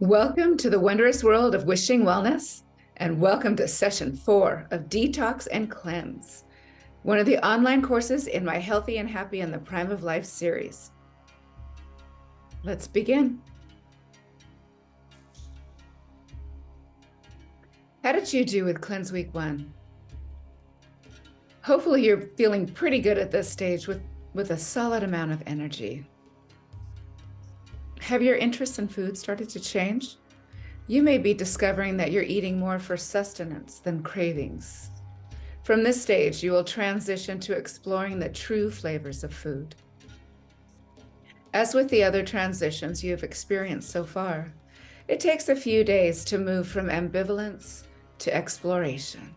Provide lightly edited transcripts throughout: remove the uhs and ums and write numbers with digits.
Welcome to the wondrous world of wishing wellness, and welcome to session 4 of Detox and Cleanse, one of the online courses in my Healthy and Happy in the Prime of Life series. Let's begin. How did you do with Cleanse Week 1? Hopefully you're feeling pretty good at this stage with a solid amount of energy. Have your interests in food started to change? You may be discovering that you're eating more for sustenance than cravings. From this stage, you will transition to exploring the true flavors of food. As with the other transitions you have experienced so far, it takes a few days to move from ambivalence to exploration.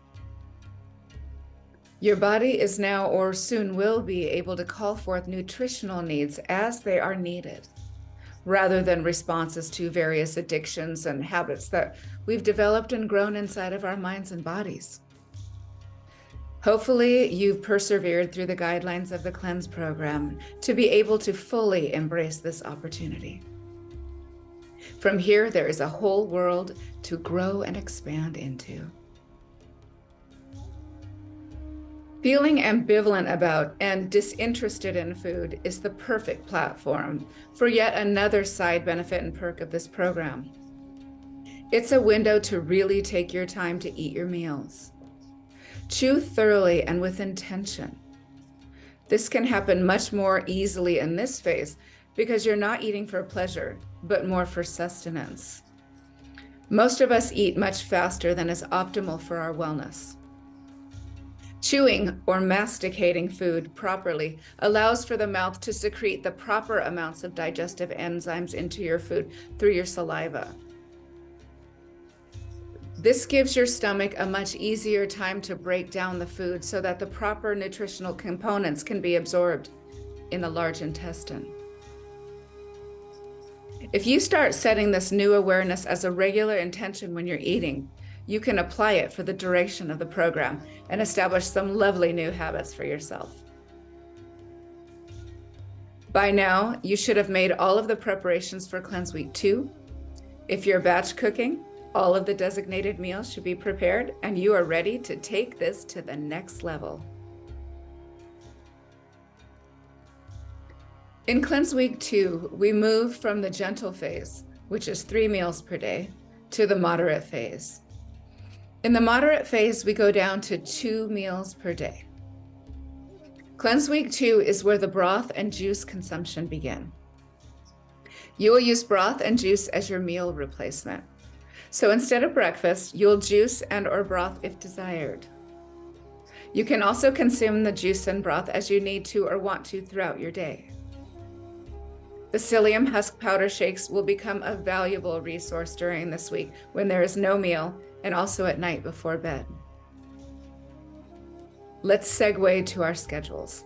Your body is now, or soon will be, able to call forth nutritional needs as they are needed, rather than responses to various addictions and habits that we've developed and grown inside of our minds and bodies. Hopefully, you've persevered through the guidelines of the Cleanse program to be able to fully embrace this opportunity. From here, there is a whole world to grow and expand into. Feeling ambivalent about and disinterested in food is the perfect platform for yet another side benefit and perk of this program. It's a window to really take your time to eat your meals. Chew thoroughly and with intention. This can happen much more easily in this phase because you're not eating for pleasure, but more for sustenance. Most of us eat much faster than is optimal for our wellness. Chewing or masticating food properly allows for the mouth to secrete the proper amounts of digestive enzymes into your food through your saliva. This gives your stomach a much easier time to break down the food so that the proper nutritional components can be absorbed in the large intestine. If you start setting this new awareness as a regular intention when you're eating, you can apply it for the duration of the program and establish some lovely new habits for yourself. By now, you should have made all of the preparations for Cleanse Week 2. If you're batch cooking, all of the designated meals should be prepared and you are ready to take this to the next level. In Cleanse Week 2, we move from the gentle phase, which is 3 meals per day, to the moderate phase. In the moderate phase, we go down to 2 meals per day. Cleanse Week 2 is where the broth and juice consumption begin. You will use broth and juice as your meal replacement. So instead of breakfast, you'll juice and or broth if desired. You can also consume the juice and broth as you need to or want to throughout your day. The psyllium husk powder shakes will become a valuable resource during this week when there is no meal and also at night before bed. Let's segue to our schedules.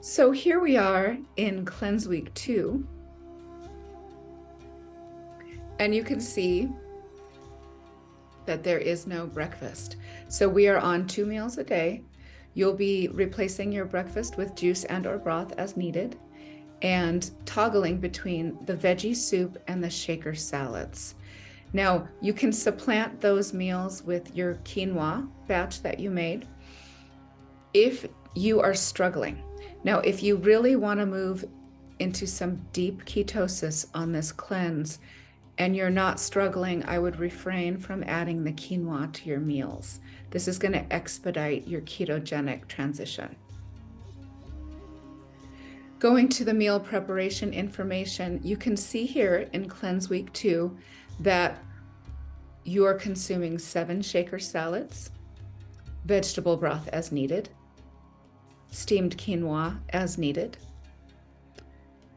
So here we are in Cleanse Week 2, and you can see that there is no breakfast. So we are on 2 meals a day. You'll be replacing your breakfast with juice and or broth as needed, and toggling between the veggie soup and the shaker salads. Now, you can supplant those meals with your quinoa batch that you made if you are struggling. Now, if you really want to move into some deep ketosis on this cleanse and you're not struggling, I would refrain from adding the quinoa to your meals. This is going to expedite your ketogenic transition. Going to the meal preparation information, you can see here in Cleanse Week 2 that you are consuming 7 shaker salads, vegetable broth as needed, steamed quinoa as needed,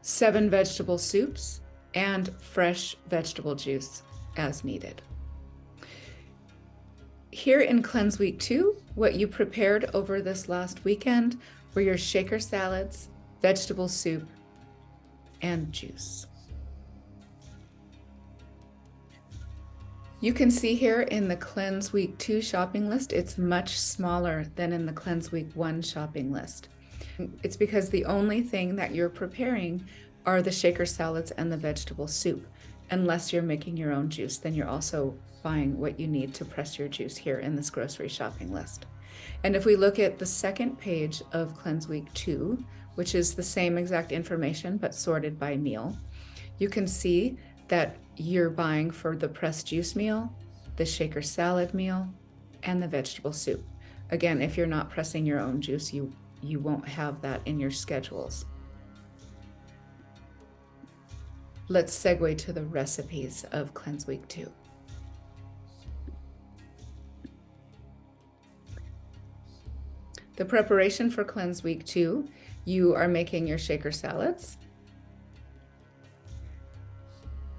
7 vegetable soups, and fresh vegetable juice as needed. Here in Cleanse Week 2, what you prepared over this last weekend were your shaker salads, vegetable soup, and juice. You can see here in the Cleanse Week 2 shopping list, it's much smaller than in the Cleanse Week 1 shopping list. It's because the only thing that you're preparing are the shaker salads and the vegetable soup. Unless you're making your own juice, then you're also buying what you need to press your juice here in this grocery shopping list. And if we look at the second page of Cleanse Week 2, which is the same exact information but sorted by meal, you can see that you're buying for the pressed juice meal, the shaker salad meal, and the vegetable soup. Again, if you're not pressing your own juice, you won't have that in your schedules. Let's segue to the recipes of Cleanse Week 2. The preparation for Cleanse Week 2, you are making your shaker salads.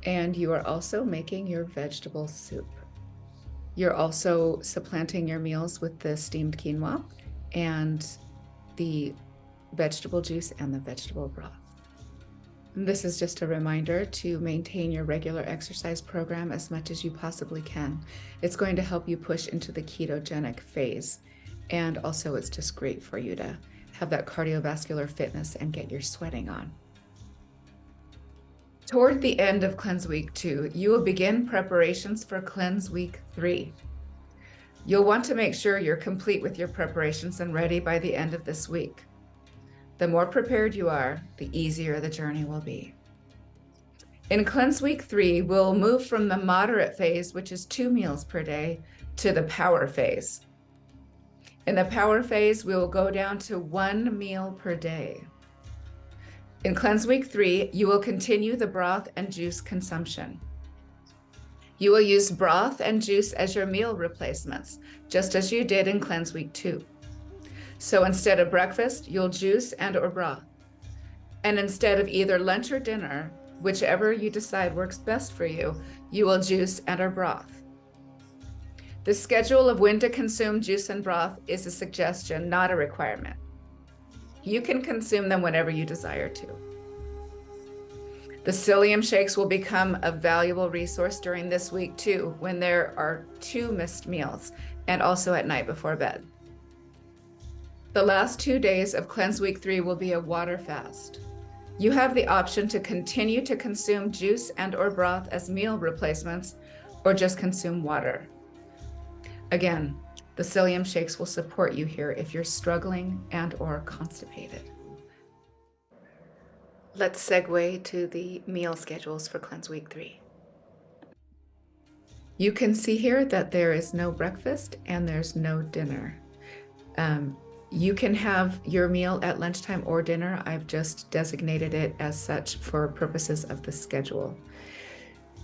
And you are also making your vegetable soup. You're also supplanting your meals with the steamed quinoa and the vegetable juice and the vegetable broth. And this is just a reminder to maintain your regular exercise program as much as you possibly can. It's going to help you push into the ketogenic phase. And also it's just great for you to have that cardiovascular fitness and get your sweating on. Toward the end of Cleanse Week 2, you will begin preparations for Cleanse Week 3. You'll want to make sure you're complete with your preparations and ready by the end of this week. The more prepared you are, the easier the journey will be. In Cleanse Week 3, we'll move from the moderate phase, which is 2 meals per day, to the power phase. In the power phase, we will go down to 1 meal per day. In Cleanse Week 3, you will continue the broth and juice consumption. You will use broth and juice as your meal replacements, just as you did in Cleanse Week 2. So instead of breakfast, you'll juice and/or broth. And instead of either lunch or dinner, whichever you decide works best for you, you will juice and/or broth. The schedule of when to consume juice and broth is a suggestion, not a requirement. You can consume them whenever you desire to. The psyllium shakes will become a valuable resource during this week too, when there are 2 missed meals, and also at night before bed. The last 2 days of Cleanse Week 3 will be a water fast. You have the option to continue to consume juice and/or broth as meal replacements, or just consume water. Again, the psyllium shakes will support you here if you're struggling and/or constipated. Let's segue to the meal schedules for Cleanse Week 3. You can see here that there is no breakfast and there's no dinner. You can have your meal at lunchtime or dinner. I've just designated it as such for purposes of the schedule.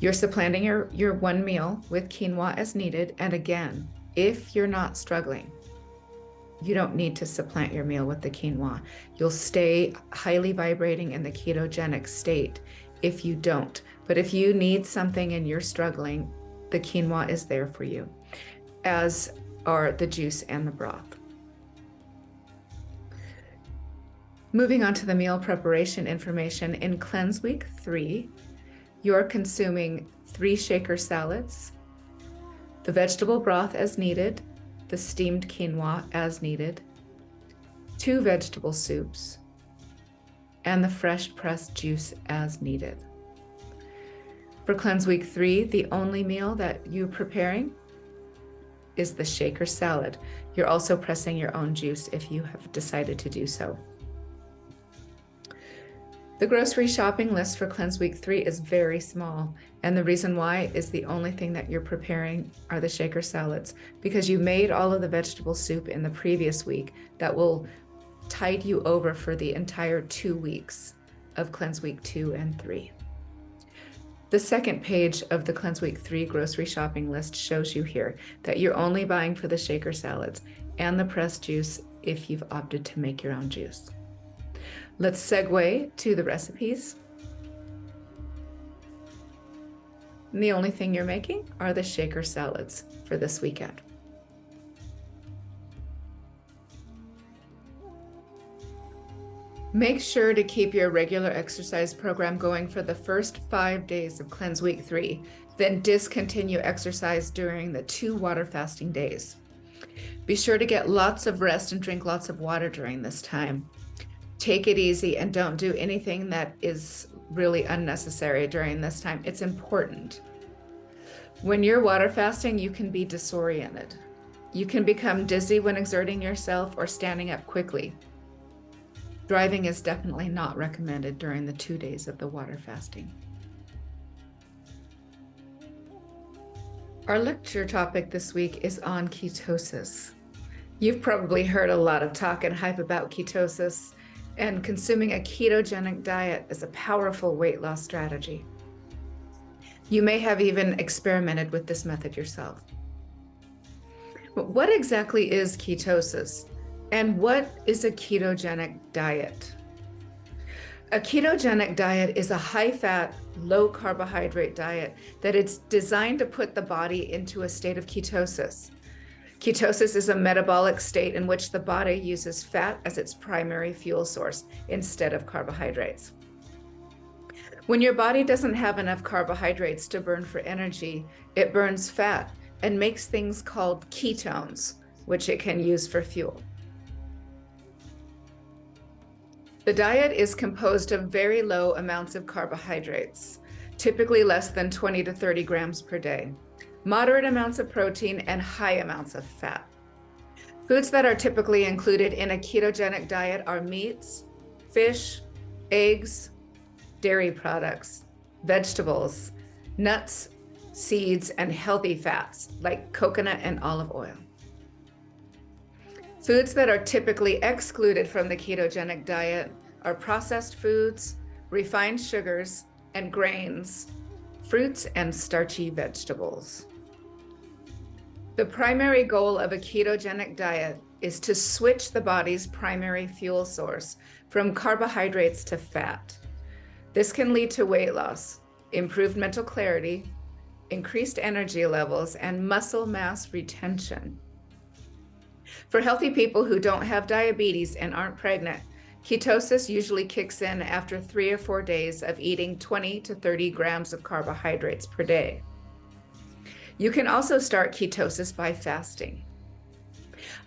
You're supplanting your 1 meal with quinoa as needed. And again, if you're not struggling, you don't need to supplant your meal with the quinoa. You'll stay highly vibrating in the ketogenic state if you don't. But if you need something and you're struggling, the quinoa is there for you, as are the juice and the broth. Moving on to the meal preparation information, in Cleanse Week 3, you're consuming 3 shaker salads, the vegetable broth as needed, the steamed quinoa as needed, 2 vegetable soups, and the fresh pressed juice as needed. For Cleanse Week 3, the only meal that you're preparing is the shaker salad. You're also pressing your own juice if you have decided to do so. The grocery shopping list for Cleanse Week 3 is very small, and the reason why is the only thing that you're preparing are the shaker salads, because you made all of the vegetable soup in the previous week that will tide you over for the entire 2 weeks of Cleanse Week 2 and 3. The second page of the Cleanse Week 3 grocery shopping list shows you here that you're only buying for the shaker salads and the pressed juice if you've opted to make your own juice. Let's segue to the recipes. And the only thing you're making are the shaker salads for this weekend. Make sure to keep your regular exercise program going for the first 5 days of Cleanse Week 3, then discontinue exercise during the 2 water fasting days. Be sure to get lots of rest and drink lots of water during this time. take it easy and don't do anything that is really unnecessary during this time. It's important. When you're water fasting, you can be disoriented. You can become dizzy when exerting yourself or standing up quickly. Driving is definitely not recommended during the 2 days of the water fasting. Our lecture topic this week is on ketosis. You've probably heard a lot of talk and hype about ketosis, and consuming a ketogenic diet is a powerful weight loss strategy. You may have even experimented with this method yourself. But what exactly is ketosis, and what is a ketogenic diet? A ketogenic diet is a high-fat, low-carbohydrate diet that is designed to put the body into a state of ketosis. Ketosis is a metabolic state in which the body uses fat as its primary fuel source instead of carbohydrates. When your body doesn't have enough carbohydrates to burn for energy, it burns fat and makes things called ketones, which it can use for fuel. The diet is composed of very low amounts of carbohydrates, typically less than 20 to 30 grams per day, moderate amounts of protein, and high amounts of fat. Foods that are typically included in a ketogenic diet are meats, fish, eggs, dairy products, vegetables, nuts, seeds, and healthy fats like coconut and olive oil. Foods that are typically excluded from the ketogenic diet are processed foods, refined sugars, and grains, fruits, and starchy vegetables. The primary goal of a ketogenic diet is to switch the body's primary fuel source from carbohydrates to fat. This can lead to weight loss, improved mental clarity, increased energy levels, and muscle mass retention. For healthy people who don't have diabetes and aren't pregnant, ketosis usually kicks in after 3 or 4 days of eating 20 to 30 grams of carbohydrates per day. You can also start ketosis by fasting.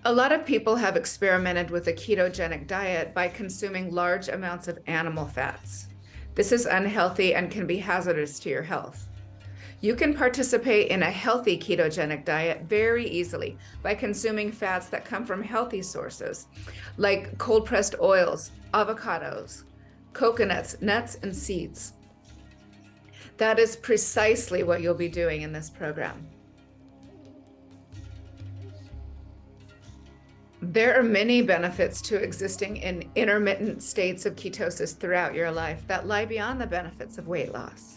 A lot of people have experimented with a ketogenic diet by consuming large amounts of animal fats. This is unhealthy and can be hazardous to your health. You can participate in a healthy ketogenic diet very easily by consuming fats that come from healthy sources, like cold-pressed oils, avocados, coconuts, nuts, and seeds. That is precisely what you'll be doing in this program. There are many benefits to existing in intermittent states of ketosis throughout your life that lie beyond the benefits of weight loss.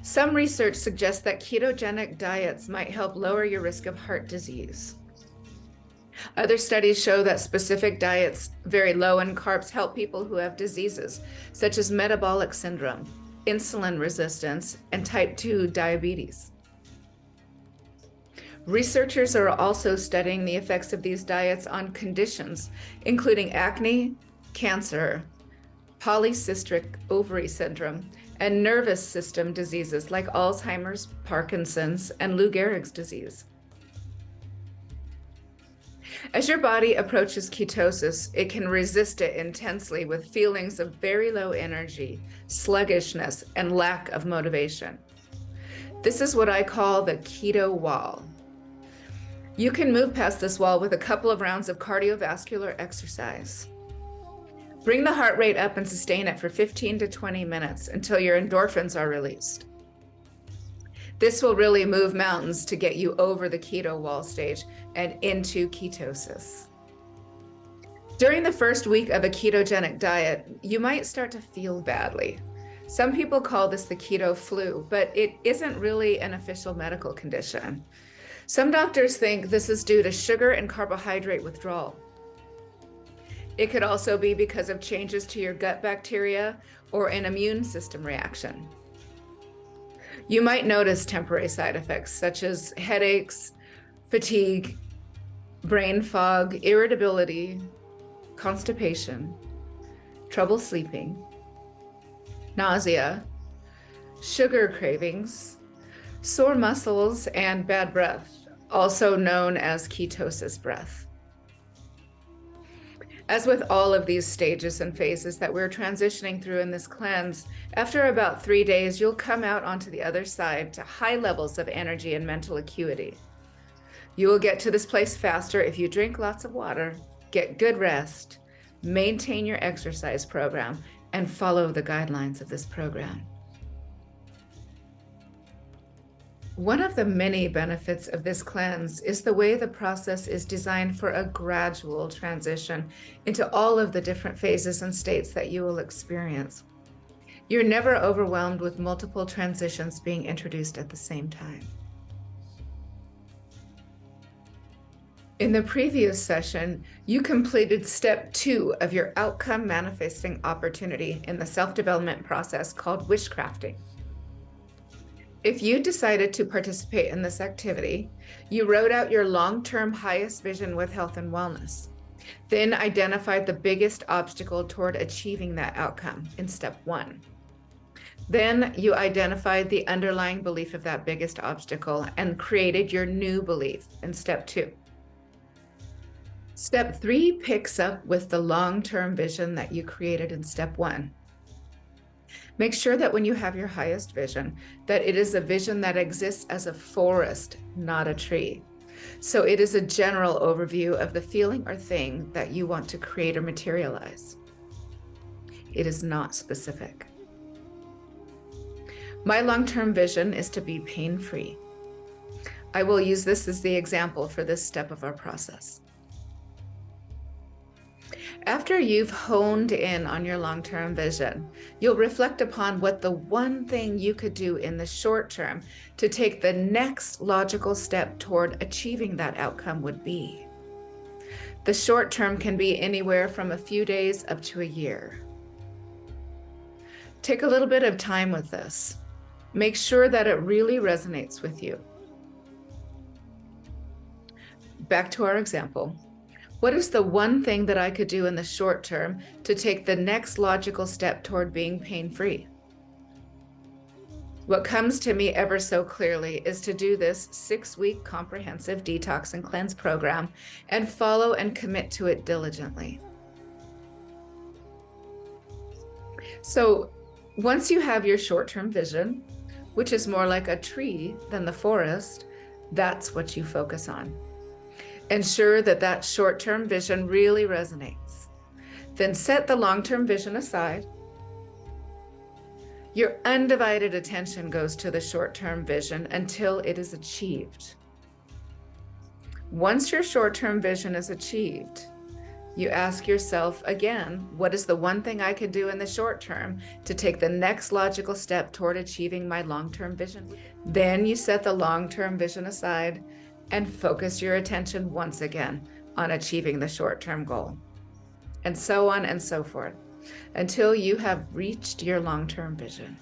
Some research suggests that ketogenic diets might help lower your risk of heart disease. Other studies show that specific diets very low in carbs help people who have diseases such as metabolic syndrome, insulin resistance, and type 2 diabetes. Researchers are also studying the effects of these diets on conditions, including acne, cancer, polycystic ovary syndrome, and nervous system diseases like Alzheimer's, Parkinson's, and Lou Gehrig's disease. As your body approaches ketosis, it can resist it intensely with feelings of very low energy, sluggishness, and lack of motivation. This is what I call the keto wall. You can move past this wall with a couple of rounds of cardiovascular exercise. Bring the heart rate up and sustain it for 15 to 20 minutes until your endorphins are released. This will really move mountains to get you over the keto wall stage and into ketosis. During the first week of a ketogenic diet, you might start to feel badly. Some people call this the keto flu, but it isn't really an official medical condition. Some doctors think this is due to sugar and carbohydrate withdrawal. It could also be because of changes to your gut bacteria or an immune system reaction. You might notice temporary side effects such as headaches, fatigue, brain fog, irritability, constipation, trouble sleeping, nausea, sugar cravings, sore muscles, and bad breath, also known as ketosis breath. As with all of these stages and phases that we're transitioning through in this cleanse, after about 3 days, you'll come out onto the other side to high levels of energy and mental acuity. You will get to this place faster if you drink lots of water, get good rest, maintain your exercise program, and follow the guidelines of this program. One of the many benefits of this cleanse is the way the process is designed for a gradual transition into all of the different phases and states that you will experience. You're never overwhelmed with multiple transitions being introduced at the same time. In the previous session, you completed step 2 of your outcome manifesting opportunity in the self-development process called wishcrafting. If you decided to participate in this activity, you wrote out your long-term highest vision with health and wellness, then identified the biggest obstacle toward achieving that outcome in step 1. Then you identified the underlying belief of that biggest obstacle and created your new belief in step 2. Step 3 picks up with the long-term vision that you created in step 1. Make sure that when you have your highest vision, that it is a vision that exists as a forest, not a tree. So it is a general overview of the feeling or thing that you want to create or materialize. It is not specific. My long-term vision is to be pain-free. I will use this as the example for this step of our process. After you've honed in on your long-term vision, you'll reflect upon what the one thing you could do in the short term to take the next logical step toward achieving that outcome would be. The short term can be anywhere from a few days up to a year. Take a little bit of time with this. Make sure that it really resonates with you. Back to our example. What is the one thing that I could do in the short term to take the next logical step toward being pain-free? What comes to me ever so clearly is to do this 6-week comprehensive detox and cleanse program and follow and commit to it diligently. So once you have your short-term vision, which is more like a tree than the forest, that's what you focus on. Ensure that that short-term vision really resonates. Then set the long-term vision aside. Your undivided attention goes to the short-term vision until it is achieved. Once your short-term vision is achieved, you ask yourself again, what is the one thing I could do in the short term to take the next logical step toward achieving my long-term vision? Then you set the long-term vision aside and focus your attention once again on achieving the short-term goal, and so on and so forth, until you have reached your long-term vision.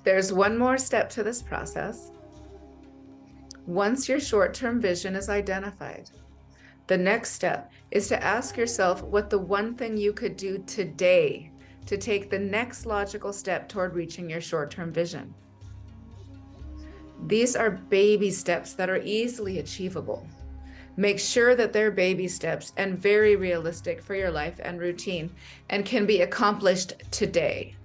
There's one more step to this process. Once your short-term vision is identified, the next step is to ask yourself what the one thing you could do today to take the next logical step toward reaching your short-term vision. These are baby steps that are easily achievable. Make sure that they're baby steps and very realistic for your life and routine and can be accomplished today.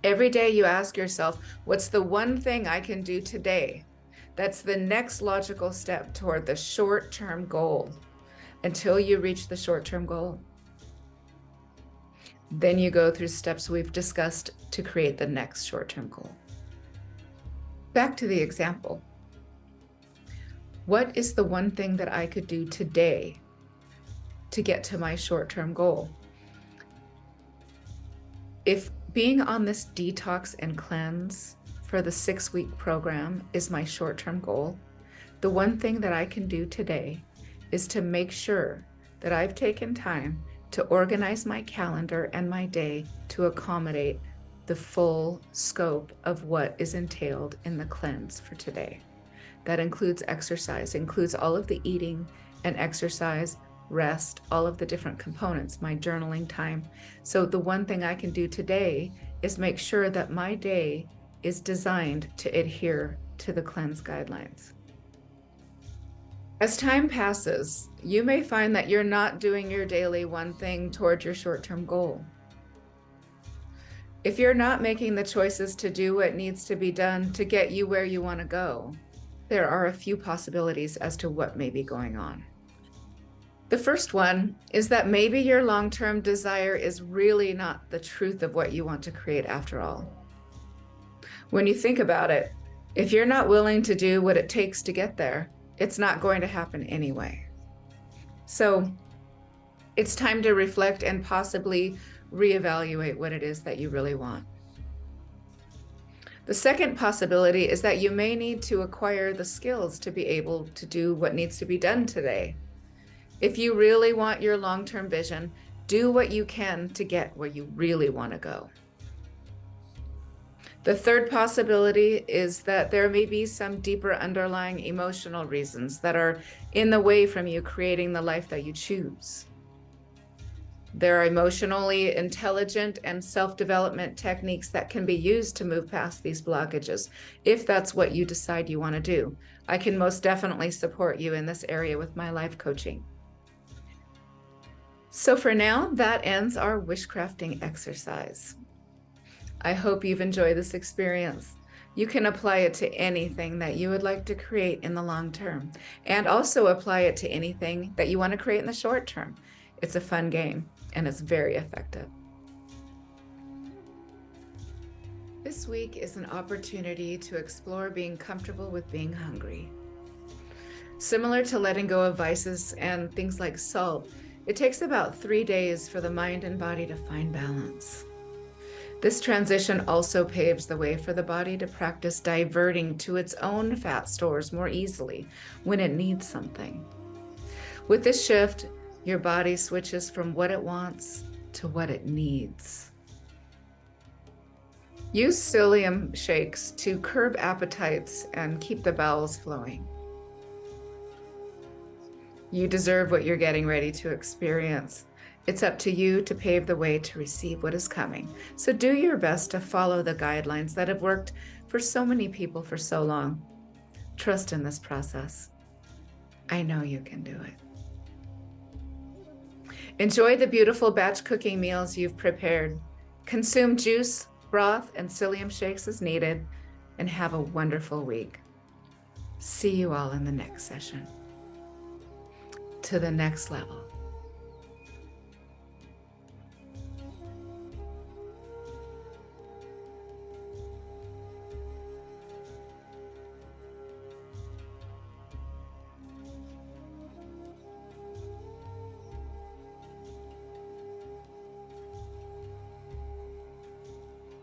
Every day you ask yourself, what's the one thing I can do today? That's the next logical step toward the short-term goal until you reach the short-term goal. Then you go through steps we've discussed to create the next short-term goal. Back to the example. What is the one thing that I could do today to get to my short-term goal? If being on this detox and cleanse for the 6-week program is my short-term goal, the one thing that I can do today is to make sure that I've taken time to organize my calendar and my day to accommodate the full scope of what is entailed in the cleanse for today. That includes exercise, includes all of the eating and exercise, rest, all of the different components, my journaling time. So the one thing I can do today is make sure that my day is designed to adhere to the cleanse guidelines. As time passes, you may find that you're not doing your daily one thing toward your short-term goal. If you're not making the choices to do what needs to be done to get you where you want to go, there are a few possibilities as to what may be going on. The first one is that maybe your long-term desire is really not the truth of what you want to create after all. When you think about it, if you're not willing to do what it takes to get there, it's not going to happen anyway. So it's time to reflect and possibly reevaluate what it is that you really want. The second possibility is that you may need to acquire the skills to be able to do what needs to be done today. If you really want your long-term vision, do what you can to get where you really want to go. The third possibility is that there may be some deeper underlying emotional reasons that are in the way from you creating the life that you choose. There are emotionally intelligent and self-development techniques that can be used to move past these blockages, if that's what you decide you want to do. I can most definitely support you in this area with my life coaching. So for now, that ends our wishcrafting exercise. I hope you've enjoyed this experience. You can apply it to anything that you would like to create in the long term, and also apply it to anything that you want to create in the short term. It's a fun game, and it's very effective. This week is an opportunity to explore being comfortable with being hungry. Similar to letting go of vices and things like salt, it takes about 3 days for the mind and body to find balance. This transition also paves the way for the body to practice diverting to its own fat stores more easily when it needs something. With this shift, your body switches from what it wants to what it needs. Use psyllium shakes to curb appetites and keep the bowels flowing. You deserve what you're getting ready to experience. It's up to you to pave the way to receive what is coming. So do your best to follow the guidelines that have worked for so many people for so long. Trust in this process. I know you can do it. Enjoy the beautiful batch cooking meals you've prepared. Consume juice, broth, and psyllium shakes as needed, and have a wonderful week. See you all in the next session. To the next level.